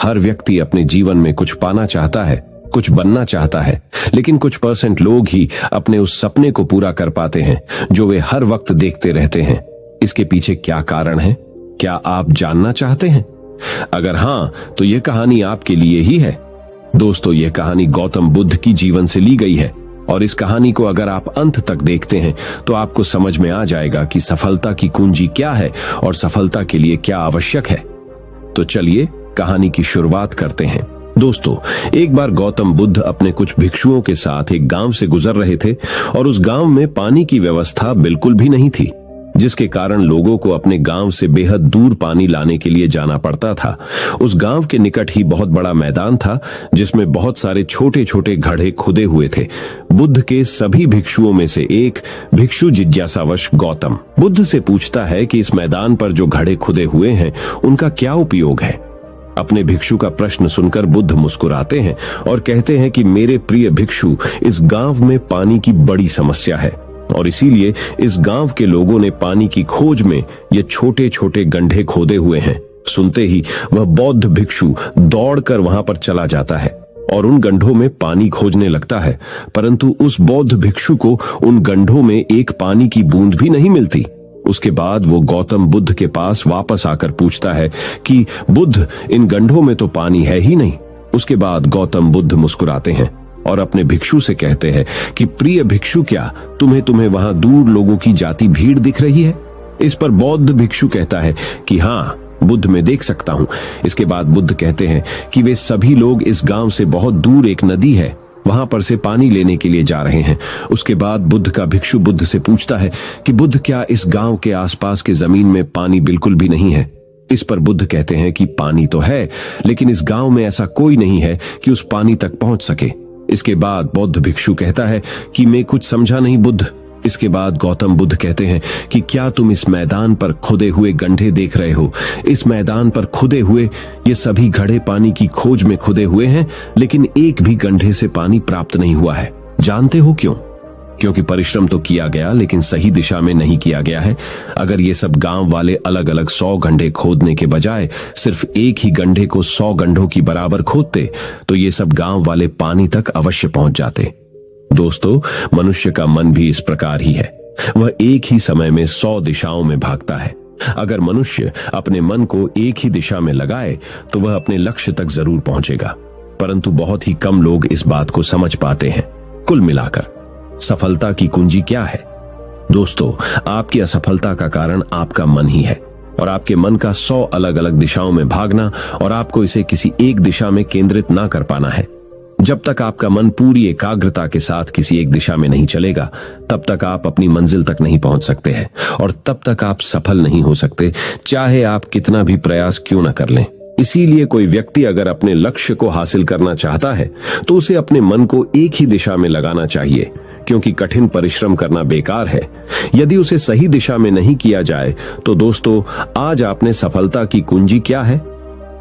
हर व्यक्ति अपने जीवन में कुछ पाना चाहता है, कुछ बनना चाहता है, लेकिन कुछ % लोग ही अपने उस सपने को पूरा कर पाते हैं जो वे हर वक्त देखते रहते हैं। इसके पीछे क्या कारण है, क्या आप जानना चाहते हैं? अगर हां, तो यह कहानी आपके लिए ही है। दोस्तों, यह कहानी गौतम बुद्ध की जीवन से ली गई है और इस कहानी को अगर आप अंत तक देखते हैं तो आपको समझ में आ जाएगा कि सफलता की कुंजी क्या है और सफलता के लिए क्या आवश्यक है। तो चलिए कहानी की शुरुआत करते हैं। दोस्तों, एक बार गौतम बुद्ध अपने कुछ भिक्षुओं के साथ एक गांव से गुजर रहे थे और उस गांव में पानी की व्यवस्था बिल्कुल भी नहीं थी, जिसके कारण लोगों को अपने गांव से बेहद दूर पानी लाने के लिए जाना पड़ता था। उस गांव के निकट ही बहुत बड़ा मैदान था जिसमें बहुत सारे छोटे छोटे घड़े खुदे हुए थे। बुद्ध के सभी भिक्षुओं में से एक भिक्षु जिज्ञासावश गौतम बुद्ध से पूछता है कि इस मैदान पर जो घड़े खुदे हुए हैं उनका क्या उपयोग है। अपने भिक्षु का प्रश्न सुनकर बुद्ध मुस्कुराते हैं और कहते हैं कि मेरे प्रिय भिक्षु, इस गांव में पानी की बड़ी समस्या है और इसीलिए इस गांव के लोगों ने पानी की खोज में ये छोटे छोटे गड्ढे खोदे हुए हैं। सुनते ही वह बौद्ध भिक्षु दौड़कर वहां पर चला जाता है और उन गड्ढों में पानी खोजने लगता है, परंतु उस बौद्ध भिक्षु को उन गड्ढों में एक पानी की बूंद भी नहीं मिलती। उसके बाद वो गौतम बुद्ध के पास वापस आकर पूछता है कि बुद्ध, इन गड्ढों में तो पानी है ही नहीं। उसके बाद गौतम बुद्ध मुस्कुराते हैं और अपने भिक्षु से कहते हैं कि प्रिय भिक्षु, क्या तुम्हें वहां दूर लोगों की जाती भीड़ दिख रही है? इस पर बौद्ध भिक्षु कहता है कि हाँ, बुद्ध मैं देख सकता हूं। इसके बाद बुद्ध कहते हैं कि वे सभी लोग इस गांव से बहुत दूर एक नदी है, वहां पर से पानी लेने के लिए जा रहे हैं। उसके बाद बुद्ध का भिक्षु बुद्ध से पूछता है कि बुद्ध, क्या इस गांव के आसपास के जमीन में पानी बिल्कुल भी नहीं है? इस पर बुद्ध कहते हैं कि पानी तो है, लेकिन इस गांव में ऐसा कोई नहीं है कि उस पानी तक पहुंच सके। इसके बाद बौद्ध भिक्षु कहता है कि मैं कुछ समझा नहीं बुद्ध। इसके बाद गौतम बुद्ध कहते हैं कि क्या तुम इस मैदान पर खुदे हुए गड्ढे देख रहे हो? इस मैदान पर खुदे हुए ये सभी घड़े पानी की खोज में खुदे हुए हैं, लेकिन एक भी गड्ढे से पानी प्राप्त नहीं हुआ है। जानते हो क्यों? क्योंकि परिश्रम तो किया गया लेकिन सही दिशा में नहीं किया गया है। अगर ये सब गांव वाले अलग अलग 100 गड्ढे खोदने के बजाय सिर्फ एक ही गड्ढे को 100 गड्ढों की बराबर खोदते तो ये सब गांव वाले पानी तक अवश्य पहुंच जाते। दोस्तों, मनुष्य का मन भी इस प्रकार ही है। वह एक ही समय में 100 दिशाओं में भागता है। अगर मनुष्य अपने मन को एक ही दिशा में लगाए तो वह अपने लक्ष्य तक जरूर पहुंचेगा, परंतु बहुत ही कम लोग इस बात को समझ पाते हैं। कुल मिलाकर सफलता की कुंजी क्या है? दोस्तों, आपकी असफलता का कारण आपका मन ही है और आपके मन का 100 अलग अलग दिशाओं में भागना और आपको इसे किसी एक दिशा में केंद्रित ना कर पाना है। जब तक आपका मन पूरी एकाग्रता के साथ किसी एक दिशा में नहीं चलेगा, तब तक आप अपनी मंजिल तक नहीं पहुंच सकते हैं और तब तक आप सफल नहीं हो सकते, चाहे आप कितना भी प्रयास क्यों न कर लें। इसीलिए कोई व्यक्ति अगर अपने लक्ष्य को हासिल करना चाहता है तो उसे अपने मन को एक ही दिशा में लगाना चाहिए, क्योंकि कठिन परिश्रम करना बेकार है यदि उसे सही दिशा में नहीं किया जाए। तो दोस्तों, आज आपने सफलता की कुंजी क्या है?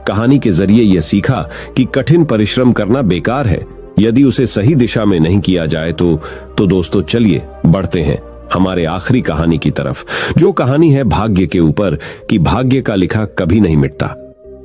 कहानी के जरिए यह सीखा कि कठिन परिश्रम करना बेकार है यदि उसे सही दिशा में नहीं किया जाए। तो दोस्तों, चलिए बढ़ते हैं हमारे आखिरी कहानी की तरफ, जो कहानी है भाग्य के ऊपर कि भाग्य का लिखा कभी नहीं मिटता।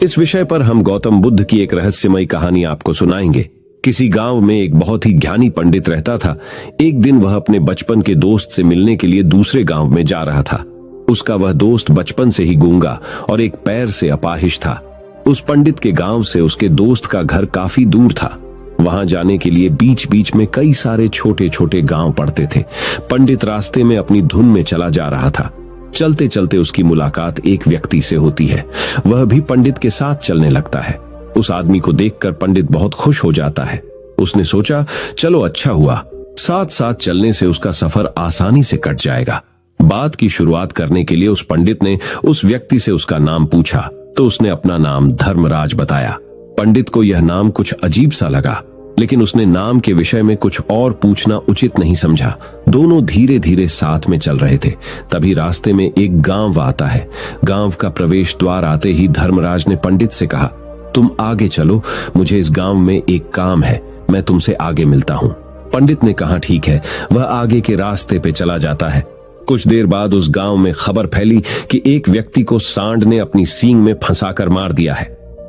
इस विषय पर हम गौतम बुद्ध की एक रहस्यमयी कहानी आपको सुनाएंगे। किसी गांव में एक बहुत ही ज्ञानी पंडित रहता था। एक दिन वह अपने बचपन के दोस्त से मिलने के लिए दूसरे गांव में जा रहा था। उसका वह दोस्त बचपन से ही गूंगा और एक पैर से अपाहिज था। उस पंडित के गांव से उसके दोस्त का घर काफी दूर था। वहां जाने के लिए बीच बीच में कई सारे छोटे छोटे गांव पड़ते थे। पंडित रास्ते में अपनी धुन में चला जा रहा था। चलते चलते उसकी मुलाकात एक व्यक्ति से होती है। वह भी पंडित के साथ चलने लगता है। उस आदमी को देखकर पंडित बहुत खुश हो जाता है। उसने सोचा, चलो अच्छा हुआ, साथ साथ चलने से उसका सफर आसानी से कट जाएगा। बात की शुरुआत करने के लिए उस पंडित ने उस व्यक्ति से उसका नाम पूछा तो उसने अपना नाम धर्मराज बताया। पंडित को यह नाम कुछ अजीब सा लगा, लेकिन उसने नाम के विषय में कुछ और पूछना उचित नहीं समझा। दोनों धीरे धीरे साथ में चल रहे थे। तभी रास्ते में एक गांव आता है। गांव का प्रवेश द्वार आते ही धर्मराज ने पंडित से कहा, तुम आगे चलो, मुझे इस गांव में एक काम है, मैं तुमसे आगे मिलता हूँ। पंडित ने कहा ठीक है। वह आगे के रास्ते पे चला जाता है। कुछ देर बाद उस गांव में खबर फैली कि एक व्यक्ति को सांड ने अपनी सींग में फंसाकर मार दिया है।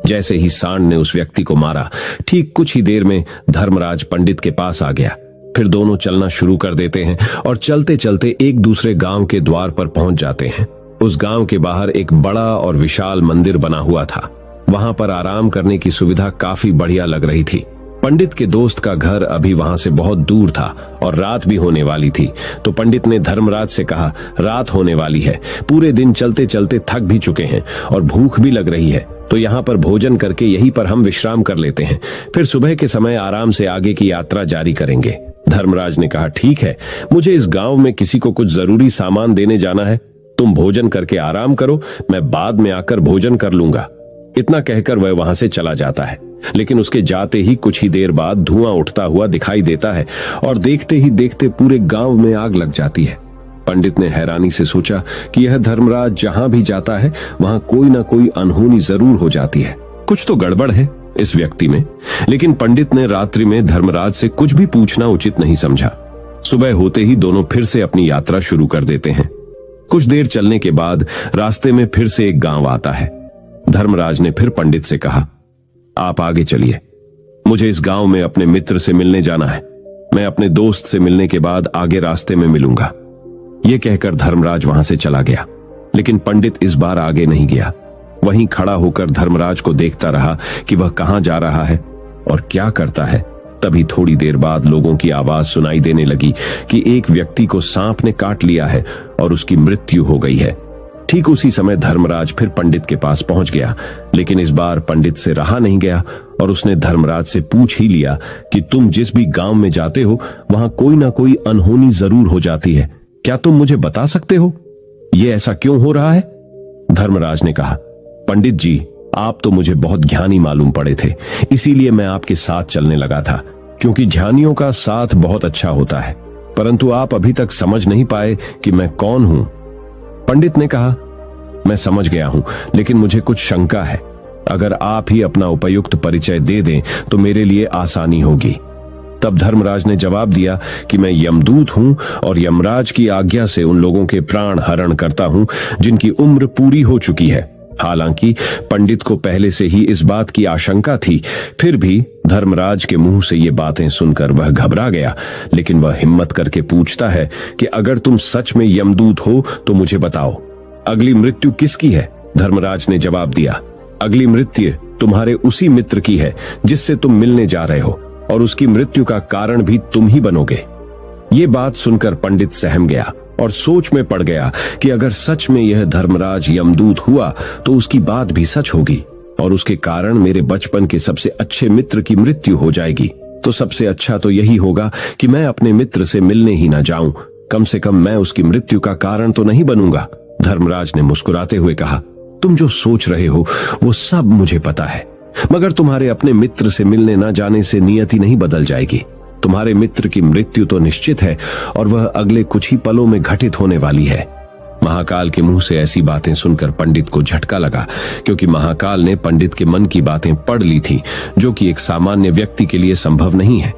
जैसे ही सांड ने उस व्यक्ति को मारा, ठीक कुछ ही देर में धर्मराज पंडित के पास आ गया। फिर दोनों चलना शुरू कर देते हैं और चलते चलते एक दूसरे गांव के द्वार पर पहुंच जाते हैं। उस गांव के बाहर एक बड़ा और विशाल मंदिर बना हुआ था। वहां पर आराम करने की सुविधा काफी बढ़िया लग रही थी। पंडित के दोस्त का घर अभी वहां से बहुत दूर था और रात भी होने वाली थी। तो पंडित ने धर्मराज से कहा, रात होने वाली है, पूरे दिन चलते चलते थक भी चुके हैं और भूख भी लग रही है, तो यहाँ पर भोजन करके यहीं पर हम विश्राम कर लेते हैं, फिर सुबह के समय आराम से आगे की यात्रा जारी करेंगे। धर्मराज ने कहा, ठीक है, मुझे इस गांव में किसी को कुछ जरूरी सामान देने जाना है, तुम भोजन करके आराम करो, मैं बाद में आकर भोजन कर लूंगा। इतना कहकर वह वहां से चला जाता है। लेकिन उसके जाते ही कुछ ही देर बाद धुआं उठता हुआ दिखाई देता है और देखते ही देखते पूरे गांव में आग लग जाती है। पंडित ने हैरानी से सोचा कि यह धर्मराज जहां भी जाता है वहां कोई ना कोई अनहोनी जरूर हो जाती है, कुछ तो गड़बड़ है इस व्यक्ति में। लेकिन पंडित ने रात्रि में धर्मराज से कुछ भी पूछना उचित नहीं समझा। सुबह होते ही दोनों फिर से अपनी यात्रा शुरू कर देते हैं। कुछ देर चलने के बाद रास्ते में फिर से एक गांव आता है। धर्मराज ने फिर पंडित से कहा, आप आगे चलिए, मुझे इस गांव में अपने मित्र से मिलने जाना है, मैं अपने दोस्त से मिलने के बाद आगे रास्ते में मिलूंगा। यह कहकर धर्मराज वहां से चला गया। लेकिन पंडित इस बार आगे नहीं गया, वहीं खड़ा होकर धर्मराज को देखता रहा कि वह कहां जा रहा है और क्या करता है। तभी थोड़ी देर बाद लोगों की आवाज सुनाई देने लगी कि एक व्यक्ति को सांप ने काट लिया है और उसकी मृत्यु हो गई है। ठीक उसी समय धर्मराज फिर पंडित के पास पहुंच गया, लेकिन इस बार पंडित से रहा नहीं गया और उसने धर्मराज से पूछ ही लिया कि तुम जिस भी गांव में जाते हो वहां कोई ना कोई अनहोनी जरूर हो जाती है, क्या तुम मुझे बता सकते हो ये ऐसा क्यों हो रहा है? धर्मराज ने कहा, पंडित जी, आप तो मुझे बहुत ज्ञानी मालूम पड़े थे, इसीलिए मैं आपके साथ चलने लगा था, क्योंकि ज्ञानियों का साथ बहुत अच्छा होता है, परंतु आप अभी तक समझ नहीं पाए कि मैं कौन हूं। पंडित ने कहा, मैं समझ गया हूं, लेकिन मुझे कुछ शंका है, अगर आप ही अपना उपयुक्त परिचय दे दें तो मेरे लिए आसानी होगी। तब धर्मराज ने जवाब दिया कि मैं यमदूत हूं और यमराज की आज्ञा से उन लोगों के प्राण हरण करता हूं जिनकी उम्र पूरी हो चुकी है। हालांकि पंडित को पहले से ही इस बात की आशंका थी, फिर भी धर्मराज के मुंह से ये बातें सुनकर वह घबरा गया। लेकिन वह हिम्मत करके पूछता है कि अगर तुम सच में यमदूत हो तो मुझे बताओ, अगली मृत्यु किसकी है? धर्मराज ने जवाब दिया, अगली मृत्यु तुम्हारे उसी मित्र की है जिससे तुम मिलने जा रहे हो, और उसकी मृत्यु का कारण भी तुम ही बनोगे। ये बात सुनकर पंडित सहम गया और सोच में पड़ गया कि अगर सच में यह धर्मराज यमदूत हुआ तो उसकी बात भी सच होगी और उसके कारण मेरे बचपन के सबसे अच्छे मित्र की मृत्यु हो जाएगी। तो सबसे अच्छा तो यही होगा कि मैं अपने मित्र से मिलने ही ना जाऊं, कम से कम मैं उसकी मृत्यु का कारण तो नहीं बनूंगा। धर्मराज ने मुस्कुराते हुए कहा, तुम जो सोच रहे हो वो सब मुझे पता है, मगर तुम्हारे अपने मित्र से मिलने ना जाने से नियति नहीं बदल जाएगी। तुम्हारे मित्र की मृत्यु तो निश्चित है और वह अगले कुछ ही पलों में घटित होने वाली है। महाकाल के मुंह से ऐसी बातें सुनकर पंडित को झटका लगा, क्योंकि महाकाल ने पंडित के मन की बातें पढ़ ली थी, जो कि एक सामान्य व्यक्ति के लिए संभव नहीं है।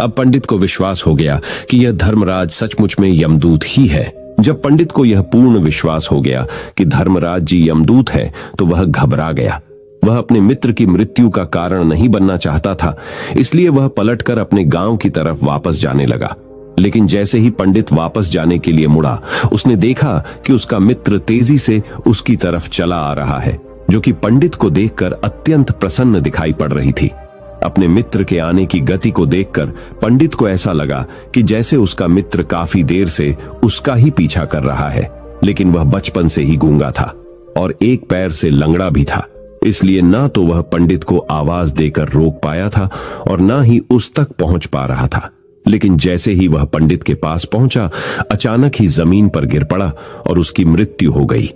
अब पंडित को विश्वास हो गया कि यह धर्मराज सचमुच में यमदूत ही है। जब पंडित को यह पूर्ण विश्वास हो गया कि धर्मराज जी यमदूत है, तो वह घबरा गया। वह अपने मित्र की मृत्यु का कारण नहीं बनना चाहता था, इसलिए वह पलटकर अपने गांव की तरफ वापस जाने लगा। लेकिन जैसे ही पंडित वापस जाने के लिए मुड़ा, उसने देखा कि उसका मित्र तेजी से उसकी तरफ चला आ रहा है, जो कि पंडित को देखकर अत्यंत प्रसन्न दिखाई पड़ रही थी। अपने मित्र के आने की गति को देखकर पंडित को ऐसा लगा कि जैसे उसका मित्र काफी देर से उसका ही पीछा कर रहा है, लेकिन वह बचपन से ही गूंगा था और एक पैर से लंगड़ा भी था, इसलिए ना तो वह पंडित को आवाज देकर रोक पाया था और ना ही उस तक पहुंच पा रहा था। लेकिन जैसे ही वह पंडित के पास पहुंचा, अचानक ही जमीन पर गिर पड़ा और उसकी मृत्यु हो गई।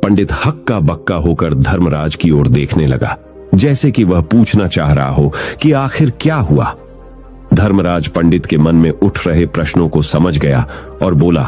पंडित हक्का बक्का होकर धर्मराज की ओर देखने लगा, जैसे कि वह पूछना चाह रहा हो कि आखिर क्या हुआ। धर्मराज पंडित के मन में उठ रहे प्रश्नों को समझ गया और बोला,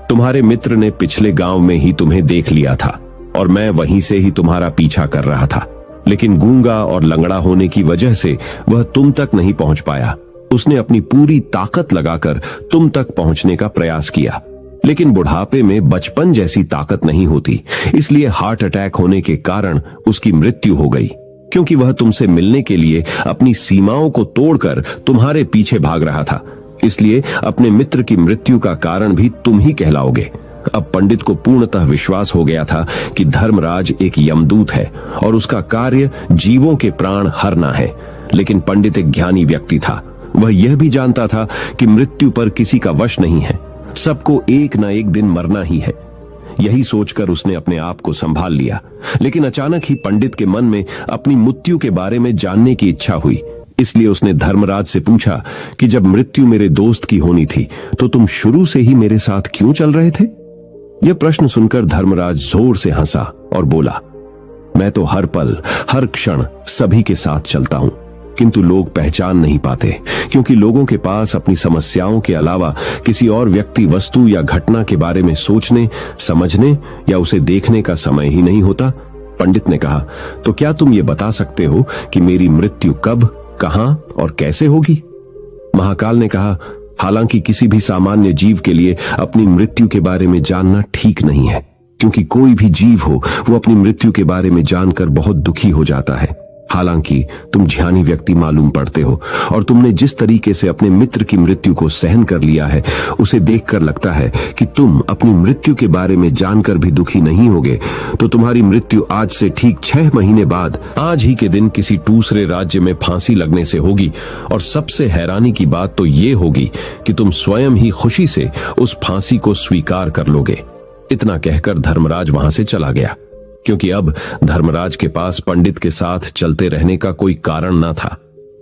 तुम्हारे मित्र ने पिछले गांव में ही तुम्हें देख लिया था और मैं वहीं से ही तुम्हारा पीछा कर रहा था, लेकिन गूंगा और लंगड़ा होने की वजह से वह तुम तक नहीं पहुंच पाया। उसने अपनी पूरी ताकत लगाकर तुम तक पहुंचने का प्रयास किया, लेकिन बुढ़ापे में बचपन जैसी ताकत नहीं होती, इसलिए हार्ट अटैक होने के कारण उसकी मृत्यु हो गई। क्योंकि वह तुमसे मिलने के लिए अपनी सीमाओं को तोड़कर तुम्हारे पीछे भाग रहा था। इसलिए अपने मित्र की मृत्यु का कारण भी तुम ही कहलाओगे। अब पंडित को पूर्णतः विश्वास हो गया था कि धर्मराज एक यमदूत है और उसका कार्य जीवों के प्राण हरना है। लेकिन पंडित एक ज्ञानी व्यक्ति था। वह यह भी जानता था कि मृत्यु पर किसी का वश नहीं है, सबको एक न एक दिन मरना ही है। यही सोचकर उसने अपने आप को संभाल लिया। लेकिन अचानक ही पंडित के मन में अपनी मृत्यु के बारे में जानने की इच्छा हुई। इसलिए उसने धर्मराज से पूछा कि जब मृत्यु मेरे दोस्त की होनी थी तो तुम शुरू से ही मेरे साथ क्यों चल रहे थे? यह प्रश्न सुनकर धर्मराज जोर से हंसा और बोला, मैं तो हर पल हर क्षण सभी के साथ चलता हूं, किंतु लोग पहचान नहीं पाते, क्योंकि लोगों के पास अपनी समस्याओं के अलावा किसी और व्यक्ति, वस्तु या घटना के बारे में सोचने, समझने या उसे देखने का समय ही नहीं होता। पंडित ने कहा, तो क्या तुम ये बता सकते हो कि मेरी मृत्यु कब, कहां और कैसे होगी? महाकाल ने कहा, हालांकि किसी भी सामान्य जीव के लिए अपनी मृत्यु के बारे में जानना ठीक नहीं है, क्योंकि कोई भी जीव हो वो अपनी मृत्यु के बारे में जानकर बहुत दुखी हो जाता है। हालांकि तुम ज्ञानी व्यक्ति मालूम पड़ते हो और तुमने जिस तरीके से अपने मित्र की मृत्यु को सहन कर लिया है, उसे देखकर लगता है कि तुम अपनी मृत्यु के बारे में जानकर भी दुखी नहीं होगे। तो तुम्हारी मृत्यु आज से ठीक 6 महीने बाद आज ही के दिन किसी दूसरे राज्य में फांसी लगने से होगी। और सबसे हैरानी की बात तो ये होगी कि तुम स्वयं ही खुशी से उस फांसी को स्वीकार कर लोगे। इतना कहकर धर्मराज वहां से चला गया, क्योंकि अब धर्मराज के पास पंडित के साथ चलते रहने का कोई कारण न था।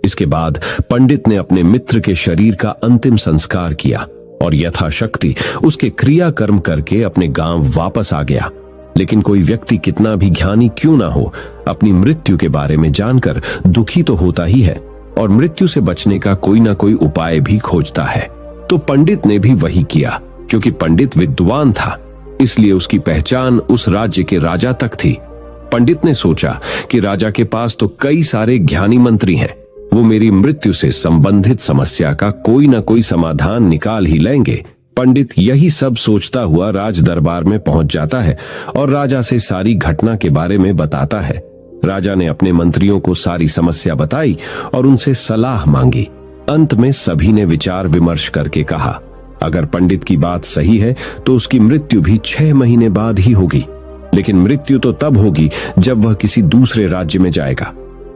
इसके बाद पंडित ने अपने मित्र के शरीर का अंतिम संस्कार किया और यथाशक्ति उसके क्रियाकर्म करके अपने गांव वापस आ गया। लेकिन कोई व्यक्ति कितना भी ज्ञानी क्यों ना हो, अपनी मृत्यु के बारे में जानकर दुखी तो होता ही है और मृत्यु से बचने का कोई ना कोई उपाय भी खोजता है। तो पंडित ने भी वही किया। क्योंकि पंडित विद्वान था, इसलिए उसकी पहचान उस राज्य के राजा तक थी। पंडित ने सोचा कि राजा के पास तो कई सारे ज्ञानी मंत्री हैं, वो मेरी मृत्यु से संबंधित समस्या का कोई ना कोई समाधान निकाल ही लेंगे। पंडित यही सब सोचता हुआ राज दरबार में पहुंच जाता है और राजा से सारी घटना के बारे में बताता है। राजा ने अपने मंत्रियों को सारी समस्या बताई और उनसे सलाह मांगी। अंत में सभी ने विचार विमर्श करके कहा, अगर पंडित की बात सही है तो उसकी मृत्यु भी 6 महीने बाद ही होगी। लेकिन मृत्यु तो तब होगी जब वह किसी दूसरे राज्य में जाएगा।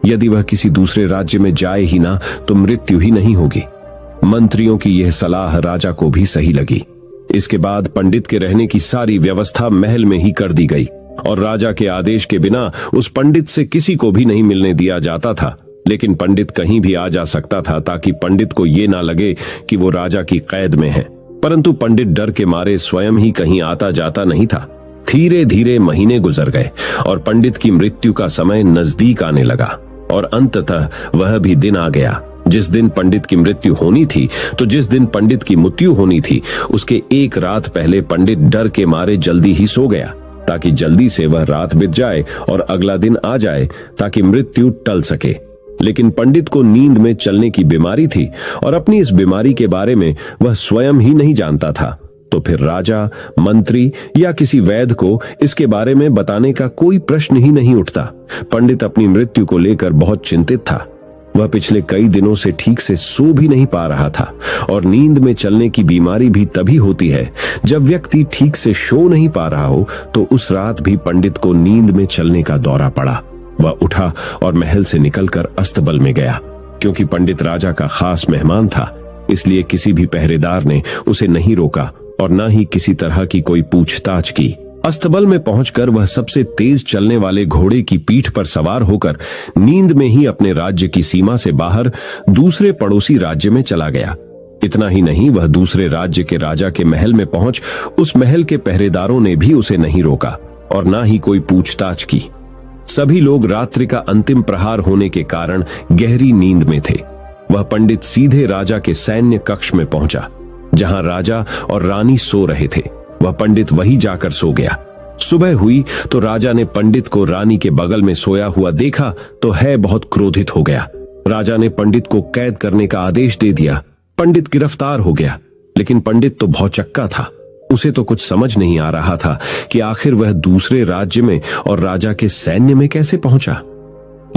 यदि वह किसी दूसरे राज्य में जाए ही ना तो मृत्यु ही नहीं होगी। मंत्रियों की यह सलाह राजा को भी सही लगी। इसके बाद पंडित के रहने की सारी व्यवस्था महल में ही कर दी गई और राजा के आदेश के बिना उस पंडित से किसी को भी नहीं मिलने दिया जाता था। लेकिन पंडित कहीं भी आ जा सकता था ताकि पंडित को ये ना लगे कि वो राजा की कैद में है। परंतु पंडित डर के मारे स्वयं ही कहीं आता जाता नहीं था। धीरे धीरे महीने गुजर गए और पंडित की मृत्यु का समय नजदीक आने लगा और अंततः वह भी दिन आ गया जिस दिन पंडित की मृत्यु होनी थी। तो जिस दिन पंडित की मृत्यु होनी थी उसके एक रात पहले पंडित डर के मारे जल्दी ही सो गया, ताकि जल्दी से वह रात बीत जाए और अगला दिन आ जाए ताकि मृत्यु टल सके। लेकिन पंडित को नींद में चलने की बीमारी थी और अपनी इस बीमारी के बारे में वह स्वयं ही नहीं जानता था। तो फिर राजा, मंत्री या किसी वैद्य को इसके बारे में बताने का कोई प्रश्न ही नहीं उठता। पंडित अपनी मृत्यु को लेकर बहुत चिंतित था। वह पिछले कई दिनों से ठीक से सो भी नहीं पा रहा था और नींद में चलने की बीमारी भी तभी होती है जब व्यक्ति ठीक से सो नहीं पा रहा हो। तो उस रात भी पंडित को नींद में चलने का दौरा पड़ा। वह उठा और महल से निकलकर अस्तबल में गया। क्योंकि पंडित राजा का खास मेहमान था, इसलिए किसी भी पहरेदार ने उसे नहीं रोका और न ही किसी तरह की कोई पूछताछ की। अस्तबल में पहुंचकर वह सबसे तेज चलने वाले घोड़े की पीठ पर सवार होकर नींद में ही अपने राज्य की सीमा से बाहर दूसरे पड़ोसी राज्य में चला गया। इतना ही नहीं, वह दूसरे राज्य के राजा के महल में पहुंच उस महल के पहरेदारों ने भी उसे नहीं रोका और न ही कोई पूछताछ की। सभी लोग रात्रि का अंतिम प्रहार होने के कारण गहरी नींद में थे। वह पंडित सीधे राजा के सैन्य कक्ष में पहुंचा, जहां राजा और रानी सो रहे थे। वह पंडित वहीं जाकर सो गया। सुबह हुई तो राजा ने पंडित को रानी के बगल में सोया हुआ देखा तो है बहुत क्रोधित हो गया। राजा ने पंडित को कैद करने का आदेश दे दिया। पंडित गिरफ्तार हो गया। लेकिन पंडित तो भौचक्का था। उसे तो कुछ समझ नहीं आ रहा था कि आखिर वह दूसरे राज्य में और राजा के सैन्य में कैसे पहुंचा।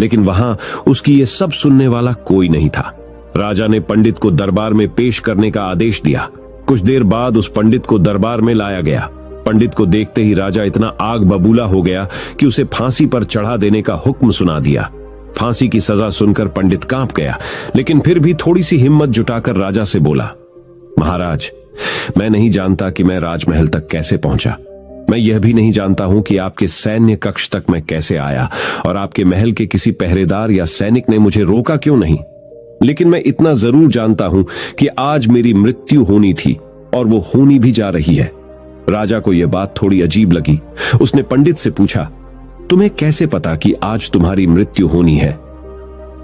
लेकिन वहां उसकी ये सब सुनने वाला कोई नहीं था। राजा ने पंडित को दरबार में पेश करने का आदेश दिया। कुछ देर बाद उस पंडित को दरबार में लाया गया। पंडित को देखते ही राजा इतना आग बबूला हो गया कि उसे फांसी पर चढ़ा देने का हुक्म सुना दिया। फांसी की सजा सुनकर पंडित कांप गया, लेकिन फिर भी थोड़ी सी हिम्मत जुटाकर राजा से बोला, महाराज, मैं नहीं जानता कि मैं राजमहल तक कैसे पहुंचा। मैं यह भी नहीं जानता हूं कि आपके सैन्य कक्ष तक मैं कैसे आया और आपके महल के किसी पहरेदार या सैनिक ने मुझे रोका क्यों नहीं। लेकिन मैं इतना जरूर जानता हूं कि आज मेरी मृत्यु होनी थी और वो होनी भी जा रही है। राजा को यह बात थोड़ी अजीब लगी। उसने पंडित से पूछा, तुम्हें कैसे पता कि आज तुम्हारी मृत्यु होनी है?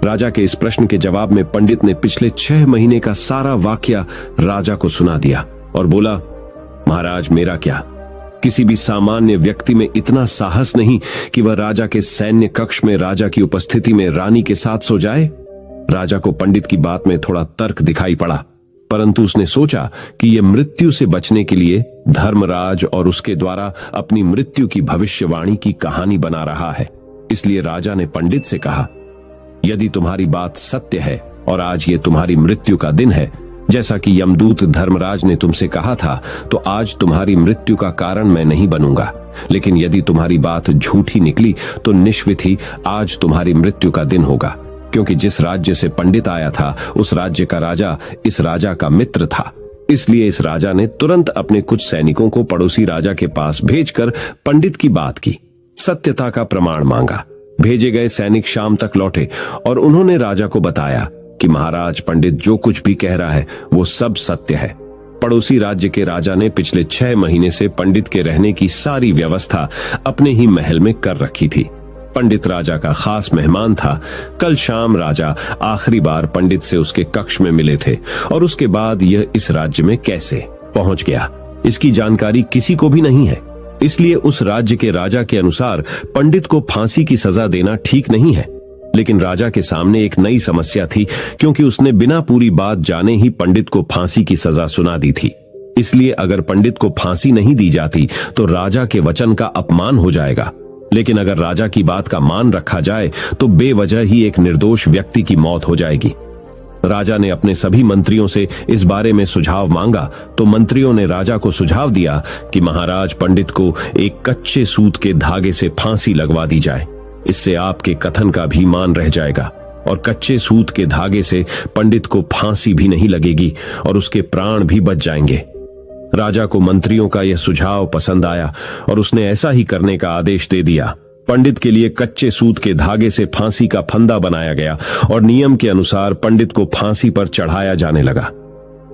राजा के इस प्रश्न के जवाब में पंडित ने पिछले 6 महीने का सारा वाकया राजा को सुना दिया और बोला, महाराज, मेरा क्या, किसी भी सामान्य व्यक्ति में इतना साहस नहीं कि वह राजा के सैन्य कक्ष में राजा की उपस्थिति में रानी के साथ सो जाए। राजा को पंडित की बात में थोड़ा तर्क दिखाई पड़ा, परंतु उसने सोचा कि यह मृत्यु से बचने के लिए धर्मराज और उसके द्वारा अपनी मृत्यु की भविष्यवाणी की कहानी बना रहा है। इसलिए राजा ने पंडित से कहा, यदि तुम्हारी बात सत्य है और आज ये तुम्हारी मृत्यु का दिन है, जैसा कि यमदूत धर्मराज ने तुमसे कहा था, तो आज तुम्हारी मृत्यु का कारण मैं नहीं बनूंगा। लेकिन यदि तुम्हारी बात झूठी निकली तो निश्चित ही आज तुम्हारी मृत्यु का दिन होगा, क्योंकि जिस राज्य से पंडित आया था उस राज्य का राजा इस राजा का मित्र था। इसलिए इस राजा ने तुरंत अपने कुछ सैनिकों को पड़ोसी राजा के पास भेजकर पंडित की बात की, सत्यता का प्रमाण मांगा। भेजे गए सैनिक शाम तक लौटे और उन्होंने राजा को बताया कि महाराज, पंडित जो कुछ भी कह रहा है वो सब सत्य है। पड़ोसी राज्य के राजा ने पिछले 6 महीने से पंडित के रहने की सारी व्यवस्था अपने ही महल में कर रखी थी। पंडित राजा का खास मेहमान था। कल शाम राजा आखिरी बार पंडित से उसके कक्ष में मिले थे और उसके बाद यह इस राज्य में कैसे पहुंच गया, इसकी जानकारी किसी को भी नहीं है। इसलिए उस राज्य के राजा के अनुसार पंडित को फांसी की सजा देना ठीक नहीं है। लेकिन राजा के सामने एक नई समस्या थी, क्योंकि उसने बिना पूरी बात जाने ही पंडित को फांसी की सजा सुना दी थी। इसलिए अगर पंडित को फांसी नहीं दी जाती तो राजा के वचन का अपमान हो जाएगा। लेकिन अगर राजा की बात का मान रखा जाए तो बेवजह ही एक निर्दोष व्यक्ति की मौत हो जाएगी। राजा ने अपने सभी मंत्रियों से इस बारे में सुझाव मांगा तो मंत्रियों ने राजा को सुझाव दिया कि महाराज, पंडित को एक कच्चे सूत के धागे से फांसी लगवा दी जाए। इससे आपके कथन का भी मान रह जाएगा और कच्चे सूत के धागे से पंडित को फांसी भी नहीं लगेगी और उसके प्राण भी बच जाएंगे। राजा को मंत्रियों का यह सुझाव पसंद आया और उसने ऐसा ही करने का आदेश दे दिया। पंडित के लिए कच्चे सूत के धागे से फांसी का फंदा बनाया गया और नियम के अनुसार पंडित को फांसी पर चढ़ाया जाने लगा।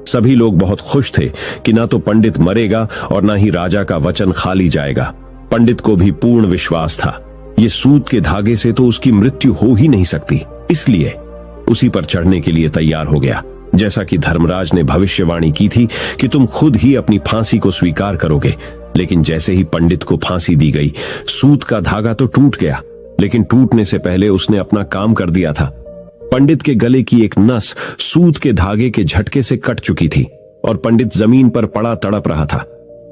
सभी लोग बहुत खुश थे कि ना तो पंडित मरेगा और ना ही राजा का वचन खाली जाएगा। पंडित को भी पूर्ण विश्वास था, ये सूत के धागे से तो उसकी मृत्यु हो ही नहीं सकती, इसलिए उसी पर चढ़ने के लिए तैयार हो गया। जैसा कि धर्मराज ने भविष्यवाणी की थी कि तुम खुद ही अपनी फांसी को स्वीकार करोगे। लेकिन जैसे ही पंडित को फांसी दी गई, सूत का धागा तो टूट गया, लेकिन टूटने से पहले उसने अपना काम कर दिया था। पंडित के गले की एक नस सूत के धागे के झटके से कट चुकी थी और पंडित जमीन पर पड़ा तड़प रहा था।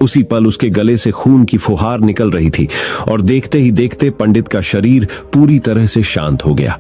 उसी पल उसके गले से खून की फुहार निकल रही थी और देखते ही देखते पंडित का शरीर पूरी तरह से शांत हो गया।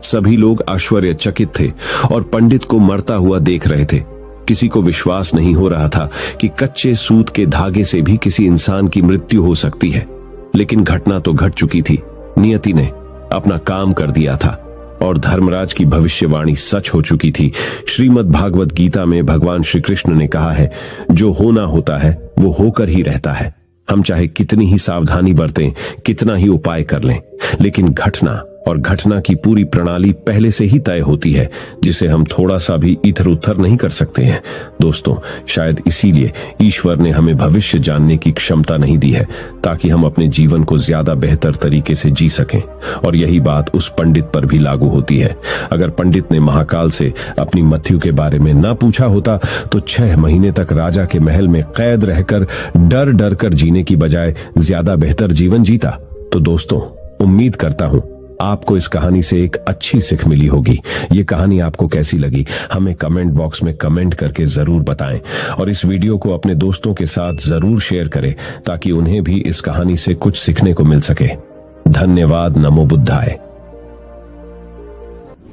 सभी लोग आश्चर्यचकित थे और पंडित को मरता हुआ देख रहे थे। किसी को विश्वास नहीं हो रहा था कि कच्चे सूत के धागे से भी किसी इंसान की मृत्यु हो सकती है। लेकिन घटना तो घट चुकी थी। नियति ने अपना काम कर दिया था और धर्मराज की भविष्यवाणी सच हो चुकी थी। श्रीमद् भागवत गीता में भगवान श्री कृष्ण ने कहा है, जो होना होता है वो होकर ही रहता है। हम चाहे कितनी ही सावधानी बरतें, कितना ही उपाय कर लें, लेकिन घटना और घटना की पूरी प्रणाली पहले से ही तय होती है, जिसे हम थोड़ा सा भी इधर उधर नहीं कर सकते हैं। दोस्तों, शायद इसीलिए ईश्वर ने हमें भविष्य जानने की क्षमता नहीं दी है, ताकि हम अपने जीवन को ज्यादा बेहतर तरीके से जी सकें। और यही बात उस पंडित पर भी लागू होती है। अगर पंडित ने महाकाल से अपनी मृत्यु के बारे में ना पूछा होता तो 6 महीने तक राजा के महल में कैद रहकर डर डर कर जीने की बजाय ज्यादा बेहतर जीवन जीता। तो दोस्तों, उम्मीद करता हूं आपको इस कहानी से एक अच्छी सीख मिली होगी। ये कहानी आपको कैसी लगी हमें कमेंट बॉक्स में कमेंट करके जरूर बताएं और इस वीडियो को अपने दोस्तों के साथ जरूर शेयर करें ताकि उन्हें भी इस कहानी से कुछ सीखने को मिल सके। धन्यवाद। नमो बुद्धाय।